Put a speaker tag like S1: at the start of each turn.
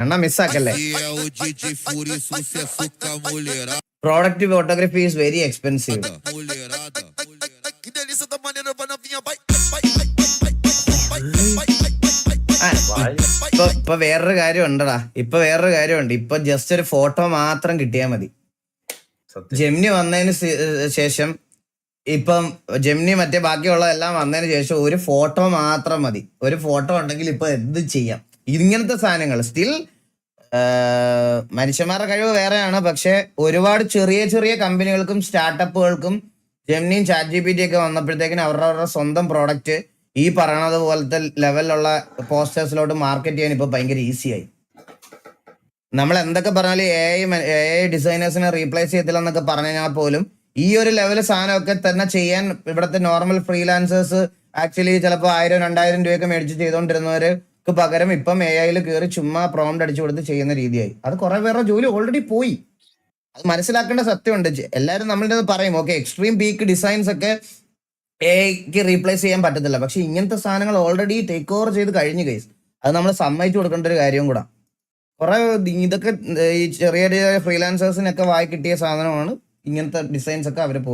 S1: അണ്ണാ മിസ്സാക്കല്ലേ. Product photography is very expensive. ഇപ്പൊ വേറൊരു കാര്യം ഉണ്ടടാ. ഇപ്പൊ ജസ്റ്റ് ഒരു ഫോട്ടോ മാത്രം കിട്ടിയാൽ മതി. ജെമിനി വന്നതിന് ശേഷം ഇപ്പം ജെമിനി മറ്റേ ബാക്കിയുള്ള എല്ലാം വന്നതിന് ശേഷം ഒരു ഫോട്ടോ മാത്രം മതി. ഒരു ഫോട്ടോ ഉണ്ടെങ്കിൽ ഇപ്പൊ എന്ത് ചെയ്യാം. ഇങ്ങനത്തെ സാധനങ്ങൾ സ്റ്റിൽ മനുഷ്യന്മാരുടെ കഴിവ് വേറെയാണ്. പക്ഷെ ഒരുപാട് ചെറിയ ചെറിയ കമ്പനികൾക്കും സ്റ്റാർട്ടപ്പുകൾക്കും ജെമിനിയും ChatGPT ഒക്കെ വന്നപ്പോഴത്തേക്കിനും അവരുടെ സ്വന്തം പ്രോഡക്റ്റ് ഈ പറയണത് പോലത്തെ ലെവലിലുള്ള പോസ്റ്റേഴ്സിലോട്ട് മാർക്കറ്റ് ചെയ്യാൻ ഇപ്പൊ ഭയങ്കര ഈസിയായി. നമ്മൾ എന്തൊക്കെ പറഞ്ഞാലും AI ഡിസൈനേഴ്സിനെ റീപ്ലേസ് ചെയ്തില്ലെന്നൊക്കെ പറഞ്ഞാൽ പോലും ഈ ഒരു ലെവൽ സാധനമൊക്കെ തന്നെ ചെയ്യാൻ ഇവിടുത്തെ നോർമൽ ഫ്രീലാൻസേഴ്സ് ആക്ച്വലി ചിലപ്പോൾ 1000-2000 രൂപയൊക്കെ മേടിച്ച് ചെയ്തുകൊണ്ടിരുന്നവർക്ക് പകരം ഇപ്പം AI കയറി ചുമ്മാ പ്രോംപ്റ്റ് അടിച്ചു കൊടുത്ത് ചെയ്യുന്ന രീതിയായി. അത് കുറെ പേരുടെ ജോലി ഓൾറെഡി പോയി. അത് മനസ്സിലാക്കേണ്ട സത്യമുണ്ട്. എല്ലാവരും നമ്മളുടെ പറയും ഓക്കെ എക്സ്ട്രീം പീക്ക് ഡിസൈൻസ് ഒക്കെ AI റീപ്ലേസ് ചെയ്യാൻ പറ്റത്തില്ല. പക്ഷെ ഇങ്ങനത്തെ സാധനങ്ങൾ ഓൾറെഡി ടേക്ക് ഓവർ ചെയ്ത് കഴിഞ്ഞു ഗൈസ്. അത് നമ്മൾ സമ്മതിച്ചു കൊടുക്കേണ്ട ഒരു കാര്യം കൂടാ. കുറെ ഇതൊക്കെ ഈ ചെറിയ ചെറിയ ഫ്രീലാൻസേഴ്സിനൊക്കെ വായി കിട്ടിയ സാധനമാണ് ഇങ്ങനത്തെ ഡിസൈൻസ് ഒക്കെ അവർ